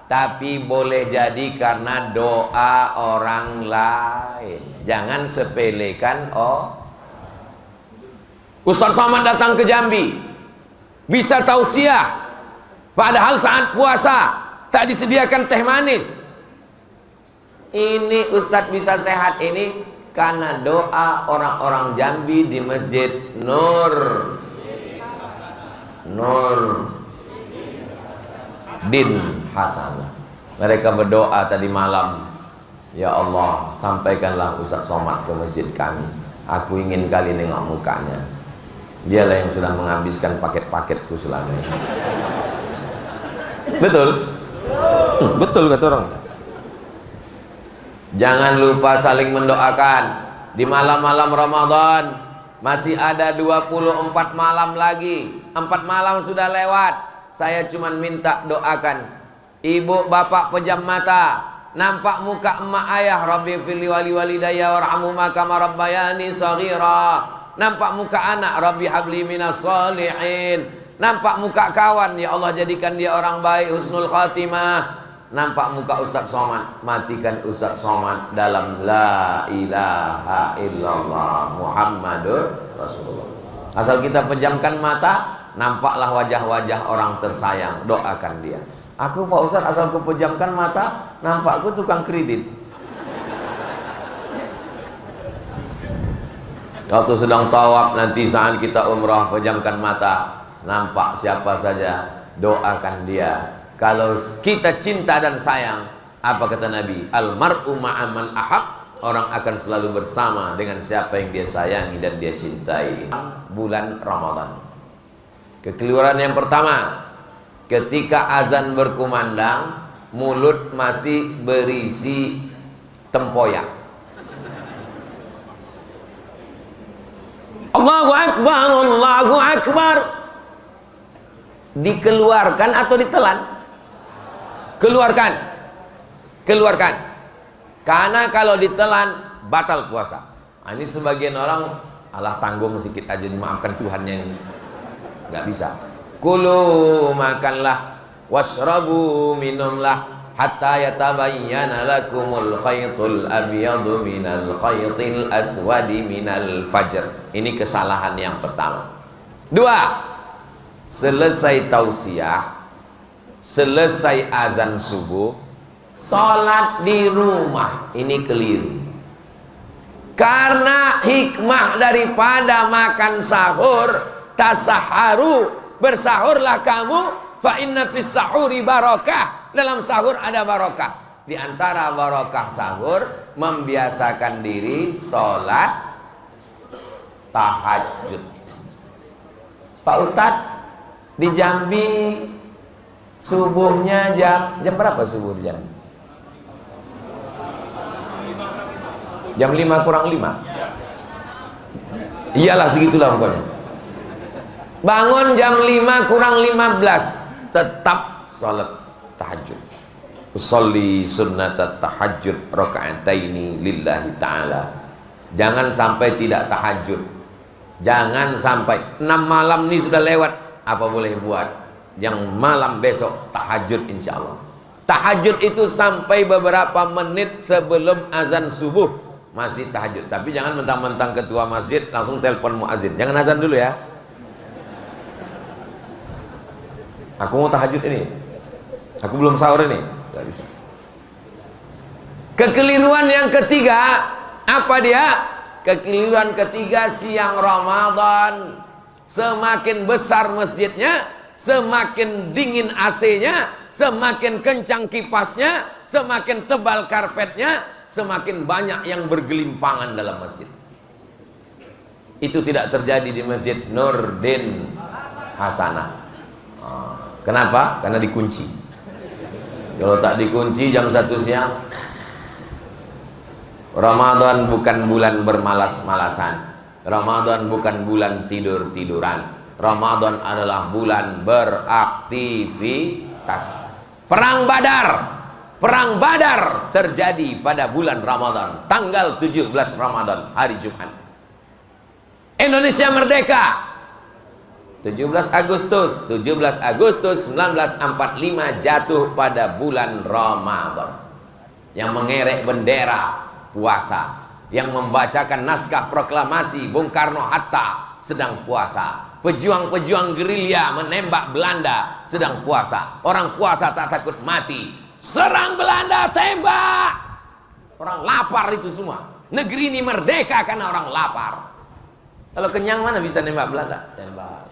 tapi boleh jadi karena doa orang lain. Jangan sepelekan. Ustaz Somad datang ke Jambi, bisa tausiah, padahal saat puasa tak disediakan teh manis. Ini Ustadz bisa sehat ini karena doa orang-orang Jambi di Masjid Nur Din Hasanah. Mereka berdoa tadi malam, ya Allah, sampaikanlah Ustaz Somad ke masjid kami. Aku ingin kali nengok mukanya. Dialah yang sudah menghabiskan paket-paketku selama ini. Betul? Betul kata orang. Jangan lupa saling mendoakan. Di malam-malam Ramadan masih ada 24 malam lagi. 4 malam sudah lewat. Saya cuma minta doakan. Ibu bapak pejam mata, nampak muka emak ayah, Rabbi fili wali walidayya warhamhuma kama rabbayani shaghira. Nampak muka anak, Rabbi habli minas shalihin. Nampak muka kawan, ya Allah jadikan dia orang baik, husnul khatimah. Nampak muka Ustaz Somad, matikan Ustaz Somad dalam la ilaha illallah Muhammadur Rasulullah. Asal kita pejamkan mata, nampaklah wajah-wajah orang tersayang, doakan dia. Aku Pak Ustaz asal ku pejamkan mata, nampakku tukang kredit. Waktu sedang tawaf nanti saat kita umrah, pejamkan mata, nampak siapa saja, doakan dia. Kalau kita cinta dan sayang, apa kata Nabi? Al-mar'u ma'aman ahab. Orang akan selalu bersama dengan siapa yang dia sayangi dan dia cintai. Bulan Ramadan. Kekeliruan yang pertama, ketika azan berkumandang, mulut masih berisi tempoyak. Allahu Akbar, Allahu Akbar. Dikeluarkan atau ditelan? Keluarkan. keluarkan. Karena kalau ditelan batal puasa. Nah, ini sebagian orang Allah tanggung sedikit aja, dimaafkan Tuhannya ini. Nggak bisa. Kulu, makanlah, washrabu, minumlah, hatta yatabayyana lakumul khaytul abyadu minal khaytil aswadi minal fajr. Ini kesalahan yang pertama. Dua, selesai tausiah, selesai azan subuh, sholat di rumah. Ini keliru. Karena hikmah daripada makan sahur, tasaharu, bersahurlah kamu, fa inna fis sahuri barakah. Dalam sahur ada barakah. Di antara barakah sahur, membiasakan diri sholat tahajud. Pak Ustadz, di Jambi subuhnya jam berapa subuh di Jambi? Jam 5 kurang 5. Iyalah segitulah pokoknya. Bangun jam 5 kurang 15, tetap salat tahajud. Usolli sunnatat tahajud raka'ataini lillahi ta'ala. Jangan sampai tidak tahajud. Jangan sampai 6 malam ini sudah lewat, apa boleh buat? Yang malam besok tahajud insyaallah. Tahajud itu sampai beberapa menit sebelum azan subuh masih tahajud. Tapi jangan mentang-mentang ketua masjid langsung telepon muazin. Jangan azan dulu ya. Aku mau tahajud ini. Aku belum sahur ini. Gak bisa. Kekeliruan yang ketiga, apa dia? Kekeliruan ketiga, siang Ramadan semakin besar masjidnya, semakin dingin AC-nya, semakin kencang kipasnya, semakin tebal karpetnya, semakin banyak yang bergelimpangan dalam masjid. Itu tidak terjadi di Masjid Nurdin Hasanah. Kenapa? Karena dikunci. Kalau tak dikunci jam 1 siang, Ramadan bukan bulan bermalas-malasan. Ramadan bukan bulan tidur-tiduran. Ramadan adalah bulan beraktivitas. Perang Badar terjadi pada bulan Ramadan, tanggal 17 Ramadan, hari Jumat. Indonesia merdeka 17 Agustus 1945 jatuh pada bulan Ramadan. Yang mengerek bendera puasa, yang membacakan naskah proklamasi Bung Karno Hatta sedang puasa. Pejuang-pejuang gerilya menembak Belanda sedang puasa. Orang puasa tak takut mati. Serang Belanda, tembak. Orang lapar itu semua. Negeri ini merdeka karena orang lapar. Kalau kenyang mana bisa nembak Belanda? Tembak.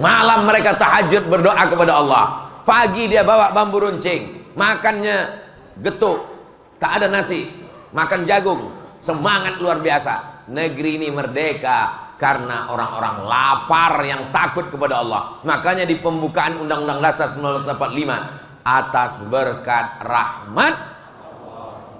Malam mereka tahajud berdoa kepada Allah. Pagi dia bawa bambu runcing, makannya getuk, tak ada nasi, makan jagung, semangat luar biasa. Negeri ini merdeka karena orang-orang lapar yang takut kepada Allah. Makanya di pembukaan Undang-Undang Dasar 1945, atas berkat rahmat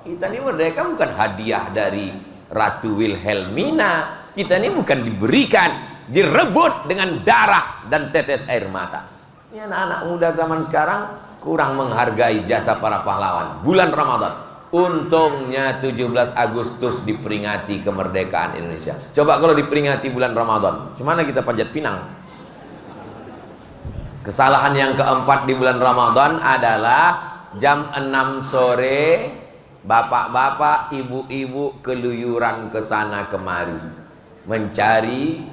kita ini merdeka bukan hadiah dari Ratu Wilhelmina. Kita ini bukan diberikan, direbut dengan darah dan tetes air mata. Ini anak-anak muda zaman sekarang kurang menghargai jasa para pahlawan. Bulan Ramadan, untungnya 17 Agustus diperingati kemerdekaan Indonesia. Coba kalau diperingati bulan Ramadan, cumana kita panjat pinang. Kesalahan yang keempat di bulan Ramadan adalah jam 6 sore bapak-bapak, ibu-ibu keluyuran ke sana kemari mencari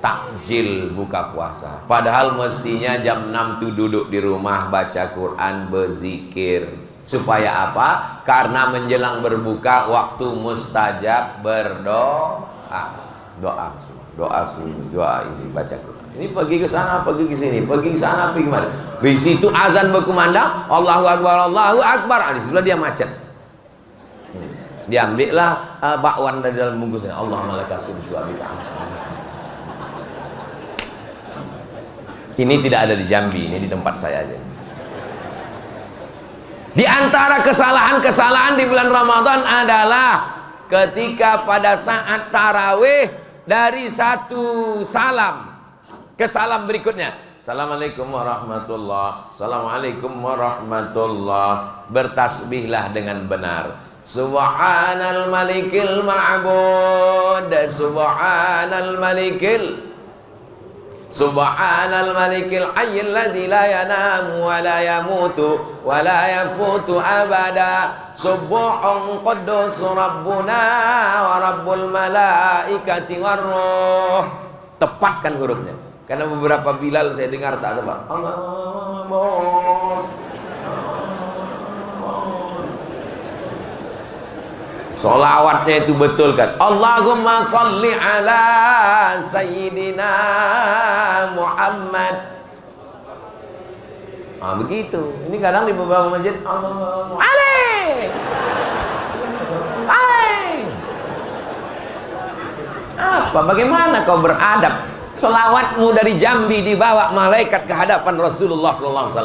takjil buka puasa. Padahal mestinya jam 6 tuh duduk di rumah baca Quran, berzikir. Supaya apa? Karena menjelang berbuka waktu mustajab berdoa. Doa ini baca Quran. Ini pergi ke sana, pergi ke sini, pergi ke sana, pergi kemana. Di situ azan berkumandang, Allahu Akbar, Allahu Akbar. Di sebelah dia macet. Diambillah bakwan dari dalam bungkusnya. Allahumma laka sujud wa bika. Ini tidak ada di Jambi, ini di tempat saya aja. Di antara kesalahan-kesalahan di bulan Ramadan adalah ketika pada saat tarawih dari satu salam ke salam berikutnya, 1 Assalamualaikum warahmatullah. Assalamualaikum warahmatullah. Bertasbihlah dengan benar. Subhanal malikil ma'bud. Subhanal malikil hayyil ladzi la yanamu wa la yamutu wa la yafutu abada. Subbuhun quddus rabbuna wa rabbul malaikati warruh. Tepatkan hurufnya. Karena beberapa Bilal saya dengar tak tepat. Solawatnya itu betul kan. Allahumma salli ala Sayyidina Muhammad. Begitu. Ini kadang di beberapa masjid Allahumma apa? Bagaimana kau beradab? Selawatmu dari Jambi dibawa malaikat ke hadapan Rasulullah SAW.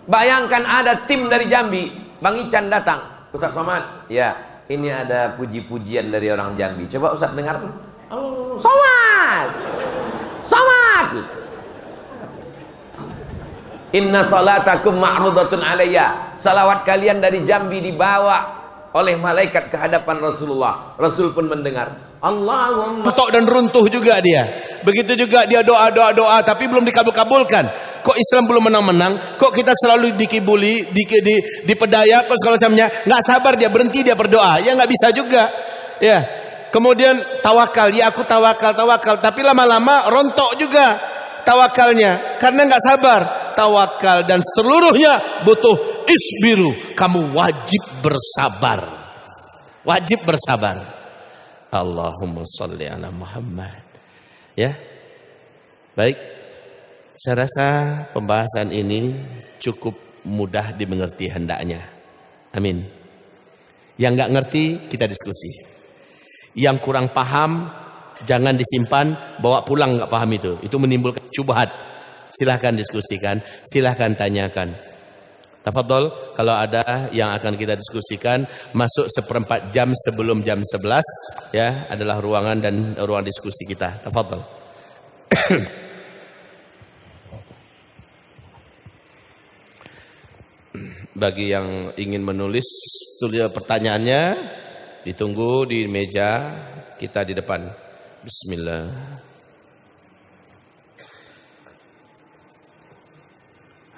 Bayangkan ada tim dari Jambi, Bang Ican datang. Ustaz Somad, ya ini ada puji-pujian dari orang Jambi. Coba Ustaz dengar. Somad, Somad. Inna salatakum ma'rudatun alayya. Salawat kalian dari Jambi dibawa oleh malaikat ke hadapan Rasulullah. Rasul pun mendengar. Allahumma. Tok dan runtuh juga dia. Begitu juga dia doa tapi belum dikabul-kabulkan. Kok Islam belum menang-menang? Kok kita selalu dikibuli, dipedaya, kok segala macamnya? Nggak sabar dia, berhenti dia berdoa. Ya nggak bisa juga. Ya. Kemudian tawakal, ya aku tawakal, tapi lama-lama rontok juga tawakalnya karena nggak sabar. Tawakal dan seluruhnya butuh isbiru. Kamu wajib bersabar. Wajib bersabar. Allahumma salli ala Muhammad. Ya. Baik. Saya rasa pembahasan ini cukup mudah dimengerti hendaknya. Amin. Yang nggak ngerti kita diskusi. Yang kurang paham jangan disimpan, bawa pulang nggak paham itu. Itu menimbulkan syubhat. Silahkan diskusikan, silahkan tanyakan. Tafadhol, kalau ada yang akan kita diskusikan, masuk 1/4 jam sebelum jam 11 ya, adalah ruangan dan ruang diskusi kita. Tafadhol. Bagi yang ingin menulis, tulis pertanyaannya, ditunggu di meja kita di depan. Bismillah.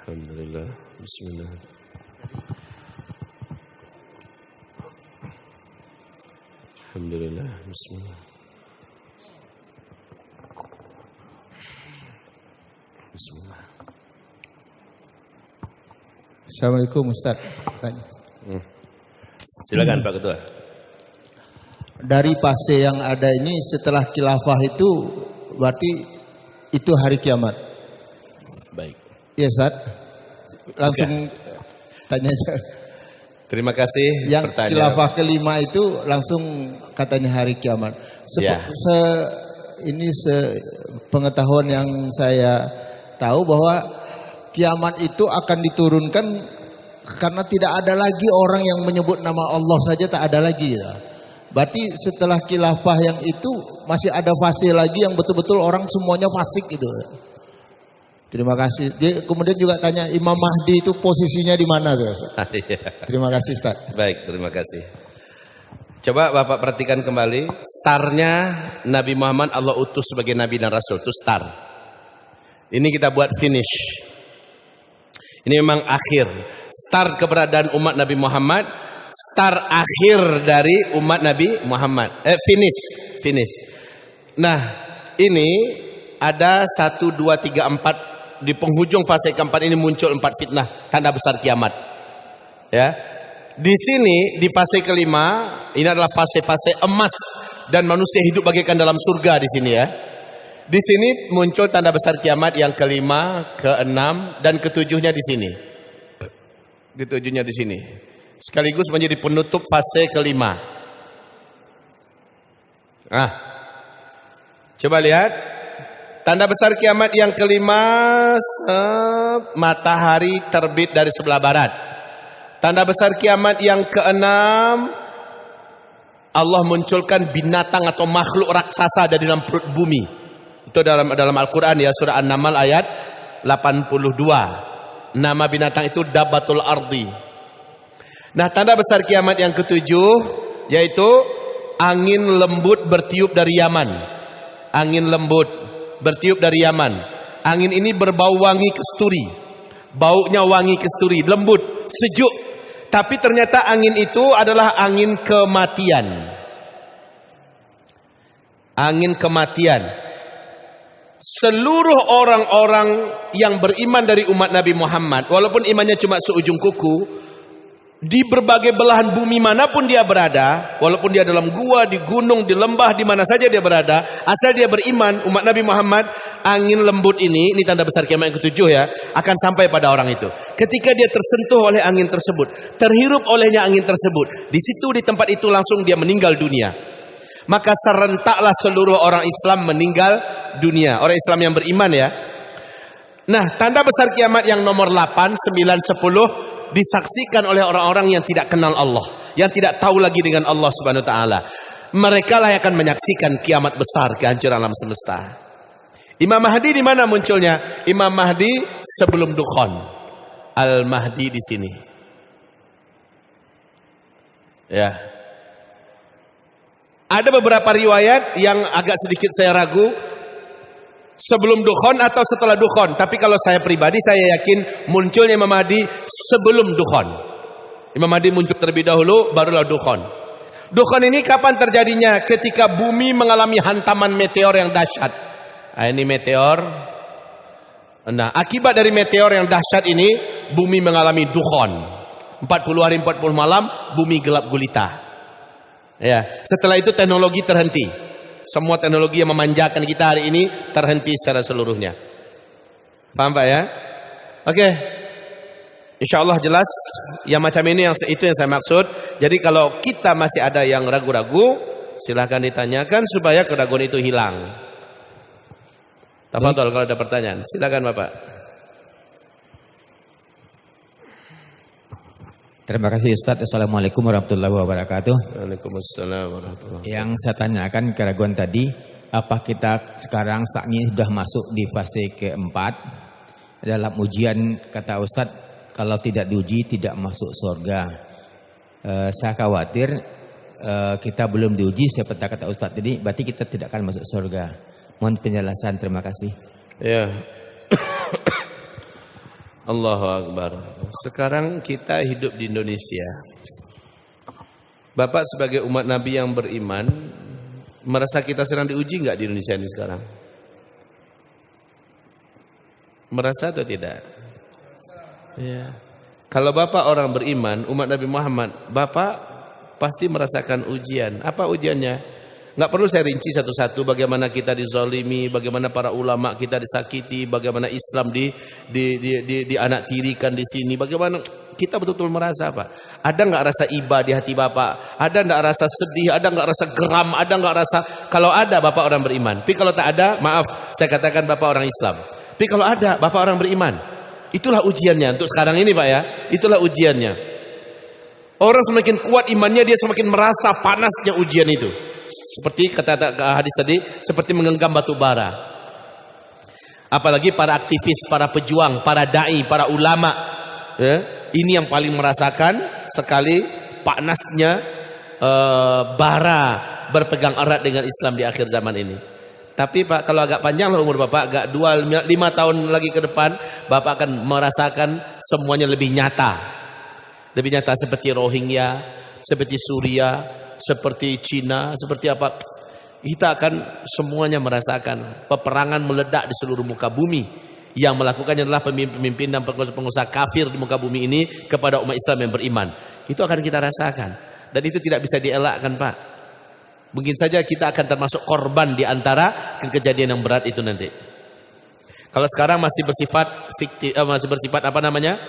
Alhamdulillah. Bismillah. Alhamdulillah. Bismillah. Bismillah. Assalamualaikum Ustaz. Tanya. Silakan Pak Ketua. Dari fase yang ada ini setelah khilafah itu berarti itu hari kiamat. Baik. Iya Ustaz. Langsung tanya aja. Terima kasih. Yang pertanyaan. khilafah kelima itu langsung katanya hari kiamat. Ini pengetahuan yang saya tahu bahwa kiamat itu akan diturunkan karena tidak ada lagi orang yang menyebut nama Allah saja, tak ada lagi. Berarti setelah khilafah yang itu masih ada fase lagi yang betul-betul orang semuanya fasik gitu. Terima kasih. Dia kemudian juga tanya Imam Mahdi itu posisinya di mana tuh? Terima kasih Ustaz. Baik, terima kasih. Coba Bapak perhatikan kembali, startnya Nabi Muhammad Allah utus sebagai Nabi dan Rasul, itu start. Ini kita buat finish. Ini memang akhir. Start keberadaan umat Nabi Muhammad, start akhir dari umat Nabi Muhammad. Finish. Nah, ini ada 1, 2, 3, 4. Di penghujung fase keempat ini muncul 4 fitnah, tanda besar kiamat. Ya. Di sini di fase kelima, ini adalah fase-fase emas dan manusia hidup bagaikan dalam surga di sini ya. Di sini muncul tanda besar kiamat yang kelima, keenam dan ketujuhnya di sini. Ketujuhnya di sini. Sekaligus menjadi penutup fase kelima. Nah. Coba lihat. Tanda besar kiamat yang kelima, matahari terbit dari sebelah barat. Tanda besar kiamat yang keenam, Allah munculkan binatang atau makhluk raksasa dari dalam perut bumi. Itu dalam Al-Quran ya, surah An-Naml ayat 82. Nama binatang itu Dabbatul Ardi. Nah, tanda besar kiamat yang ketujuh yaitu angin lembut bertiup dari Yaman. Angin lembut bertiup dari Yaman. Angin ini berbau wangi kasturi. Baunya wangi kasturi, lembut, sejuk. Tapi ternyata angin itu adalah angin kematian. Angin kematian. Seluruh orang-orang yang beriman dari umat Nabi Muhammad, walaupun imannya cuma seujung kuku, di berbagai belahan bumi manapun dia berada, walaupun dia dalam gua, di gunung, di lembah, di mana saja dia berada, asal dia beriman umat Nabi Muhammad, angin lembut ini tanda besar kiamat yang ketujuh ya, akan sampai pada orang itu. Ketika dia tersentuh oleh angin tersebut, terhirup olehnya angin tersebut, di situ di tempat itu langsung dia meninggal dunia. Maka serentaklah seluruh orang Islam meninggal dunia. Orang Islam yang beriman ya. Nah, tanda besar kiamat yang nomor 8, 9, 10 disaksikan oleh orang-orang yang tidak kenal Allah, yang tidak tahu lagi dengan Allah Subhanahu wa taala. Mereka lah yang akan menyaksikan kiamat besar, kehancuran alam semesta. Imam Mahdi di mana munculnya? Imam Mahdi sebelum Dukhan. Al-Mahdi di sini. Ya. Ada beberapa riwayat yang agak sedikit saya ragu sebelum Dukhan atau setelah Dukhan. Tapi kalau saya pribadi saya yakin munculnya Imam Mahdi sebelum Dukhan. Imam Mahdi muncul terlebih dahulu barulah Dukhan. Dukhan ini kapan terjadinya? Ketika bumi mengalami hantaman meteor yang dahsyat. Nah, ini meteor. Nah, akibat dari meteor yang dahsyat ini bumi mengalami Dukhan. 40 hari 40 malam bumi gelap gulita. Ya, setelah itu teknologi terhenti. Semua teknologi yang memanjakan kita hari ini terhenti secara seluruhnya. Paham Pak ya? Oke. InsyaAllah jelas. Yang macam ini itu yang saya maksud. Jadi kalau kita masih ada yang ragu-ragu, silahkan ditanyakan supaya keraguan itu hilang. Tafadhol kalau ada pertanyaan. Silakan Bapak. Terima kasih Ustaz. Assalamualaikum warahmatullahi wabarakatuh. Waalaikumsalam warahmatullahi wabarakatuh. Yang saya tanyakan keraguan tadi, apa kita sekarang saat ini sudah masuk di fase keempat dalam ujian, kata Ustaz, kalau tidak diuji tidak masuk surga. Saya khawatir kita belum diuji seperti kata Ustaz tadi, berarti kita tidak akan masuk surga. Mohon penjelasan, terima kasih. Ya. Allahu Akbar. Sekarang kita hidup di Indonesia. Bapak sebagai umat Nabi yang beriman, merasa kita sedang diuji nggak di Indonesia ini sekarang? Merasa atau tidak? Ya. Kalau Bapak orang beriman, umat Nabi Muhammad, Bapak pasti merasakan ujian. Apa ujiannya? Nggak perlu saya rinci satu-satu bagaimana kita dizalimi, bagaimana para ulama kita disakiti, bagaimana Islam di anak tirikan di sini, bagaimana kita betul-betul merasa apa? Ada nggak rasa iba di hati Bapak? Ada nggak rasa sedih? Ada nggak rasa geram? Ada nggak rasa? Kalau ada Bapak orang beriman. Tapi kalau tak ada, maaf, saya katakan Bapak orang Islam. Tapi kalau ada Bapak orang beriman, itulah ujiannya untuk sekarang ini Pak ya. Itulah ujiannya. Orang semakin kuat imannya, dia semakin merasa panasnya ujian itu. Seperti kata hadis tadi, seperti menggenggam batu bara. Apalagi para aktivis, para pejuang, para dai, para ulama, ya, ini yang paling merasakan sekali panasnya bara berpegang erat dengan Islam di akhir zaman ini. Tapi Pak, kalau agak panjang lah umur Bapak, agak 5 tahun lagi ke depan, Bapak akan merasakan semuanya lebih nyata. Lebih nyata seperti Rohingya, seperti Suriah, seperti Cina, seperti apa, kita akan semuanya merasakan peperangan meledak di seluruh muka bumi. Yang melakukannya adalah pemimpin dan pengusaha kafir di muka bumi ini kepada umat Islam yang beriman. Itu akan kita rasakan, dan itu tidak bisa dielakkan Pak. Mungkin saja kita akan termasuk korban di antara kejadian yang berat itu nanti. Kalau sekarang masih bersifat fiktif, masih bersifat apa namanya,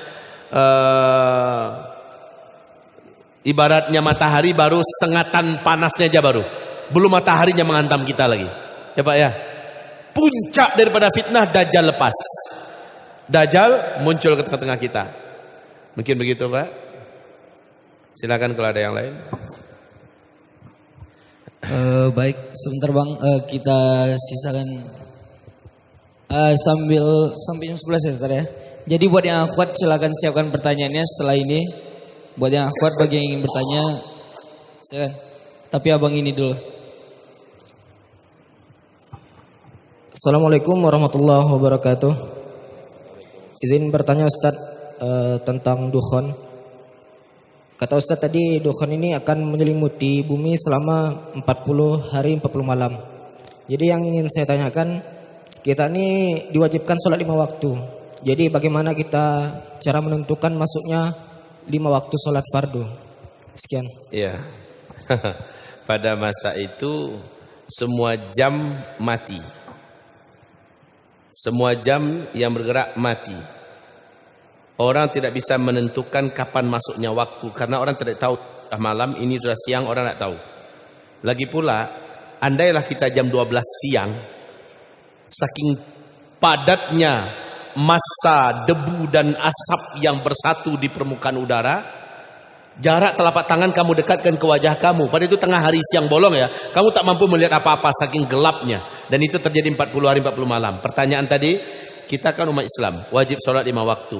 ibaratnya matahari baru sengatan panasnya aja baru. Belum mataharinya menghantam kita lagi. Ya Pak ya. Puncak daripada fitnah Dajjal lepas. Dajjal muncul ke tengah-tengah kita. Mungkin begitu Pak. Silakan kalau ada yang lain. Baik, sebentar Bang, kita sisakan Sampai jam 11 ya Ustaz ya. Jadi buat yang akhwat silakan siapkan pertanyaannya setelah ini. Buat yang akhwat bagi yang ingin bertanya silakan. Tapi abang ini dulu. Assalamualaikum warahmatullahi wabarakatuh. Izin bertanya Ustaz tentang dukhon. Kata Ustaz tadi dukhon ini akan menyelimuti bumi selama 40 hari 40 malam. Jadi yang ingin saya tanyakan, kita ini diwajibkan sholat 5 waktu. Jadi bagaimana kita cara menentukan masuknya 5 waktu sholat fardu? Sekian. Iya. Pada masa itu semua jam mati. Semua jam yang bergerak mati. Orang tidak bisa menentukan kapan masuknya waktu karena orang tidak tahu malam ini sudah siang, orang tidak tahu. Lagi pula, andailah kita jam 12 siang, saking padatnya massa debu dan asap yang bersatu di permukaan udara, jarak telapak tangan kamu dekatkan ke wajah kamu. Pada itu tengah hari siang bolong ya, kamu tak mampu melihat apa-apa saking gelapnya. Dan itu terjadi 40 hari 40 malam. Pertanyaan tadi, kita kan umat Islam, wajib sholat 5 waktu.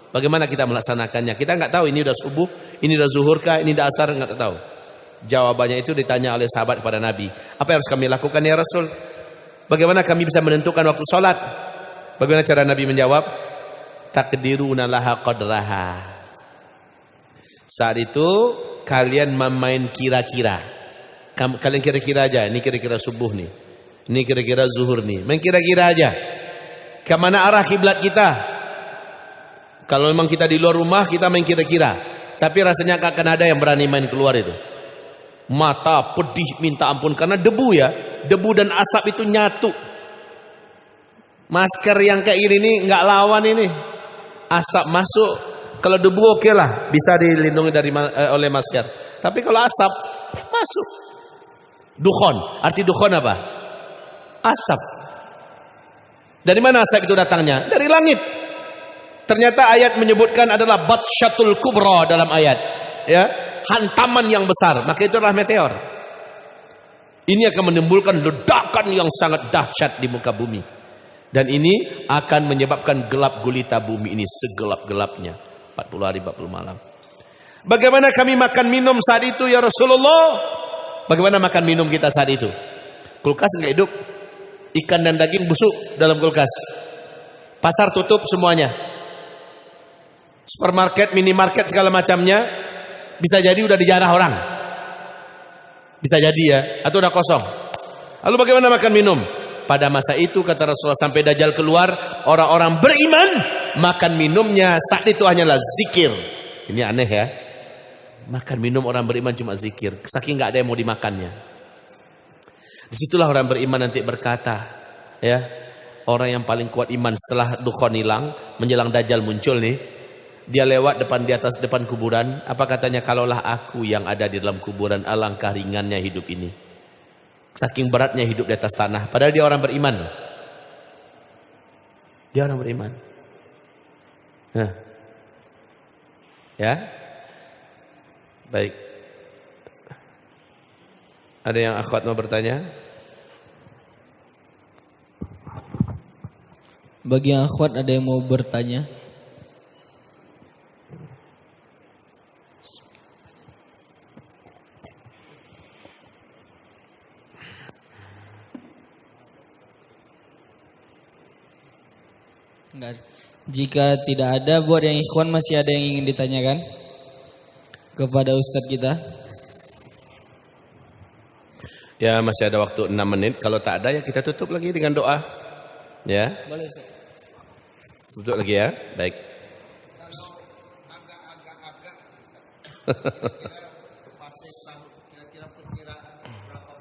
Bagaimana kita melaksanakannya? Kita nggak tahu ini udah subuh, ini udah zuhur kah, ini udah asar, nggak tahu. Jawabannya itu ditanya oleh sahabat kepada Nabi. Apa yang harus kami lakukan ya Rasul? Bagaimana kami bisa menentukan waktu sholat? Bagaimana cara Nabi menjawab? Takdiruna laha qadraha. Saat itu kalian memain kira-kira. Kalian kira-kira aja, ini kira-kira subuh nih. Ini kira-kira zuhur nih. Main kira-kira aja. Kemana arah kiblat kita? Kalau memang kita di luar rumah, kita main kira-kira. Tapi rasanya akan ada yang berani main keluar itu. Mata pedih minta ampun karena debu ya. Debu dan asap itu nyatu. Masker yang kayak gini nih nggak lawan ini. Asap masuk, kalau debu oke lah, bisa dilindungi oleh masker. Tapi kalau asap masuk. Dukhon, arti dukhon apa? Asap. Dari mana asap itu datangnya? Dari langit. Ternyata ayat menyebutkan adalah batsyatul kubra dalam ayat, ya, hantaman yang besar. Maka itu adalah meteor. Ini akan menimbulkan ledakan yang sangat dahsyat di muka bumi. Dan ini akan menyebabkan gelap gulita bumi ini segelap-gelapnya 40 hari 40 malam. Bagaimana kami makan minum saat itu ya Rasulullah? Bagaimana makan minum kita saat itu? Kulkas enggak hidup. Ikan dan daging busuk dalam kulkas. Pasar tutup semuanya. Supermarket, minimarket segala macamnya bisa jadi udah dijarah orang. Bisa jadi ya, atau udah kosong. Lalu bagaimana makan minum? Pada masa itu kata Rasulullah sampai Dajjal keluar, orang-orang beriman makan minumnya saat itu hanyalah zikir. Ini aneh ya. Makan minum orang beriman cuma zikir, saking nggak ada yang mau dimakannya. Disitulah orang beriman nanti berkata, ya, orang yang paling kuat iman setelah dukhon hilang, menjelang Dajjal muncul nih, dia lewat di atas depan kuburan. Apa katanya? Kalaulah aku yang ada di dalam kuburan, alangkah ringannya hidup ini. Saking beratnya hidup di atas tanah. Padahal dia orang beriman. Dia orang beriman. Nah. Ya. Baik. Ada yang akhwat mau bertanya? Bagi yang akhwat ada yang mau bertanya? Enggak. Jika tidak ada, buat yang ikhwan masih ada yang ingin ditanyakan kepada Ustadz kita? Ya, masih ada waktu 6 menit. Kalau tak ada ya kita tutup lagi dengan doa. Ya. Boleh Ustaz. Tutup lagi ya. Baik. Fase kira-kira perkiraan berapa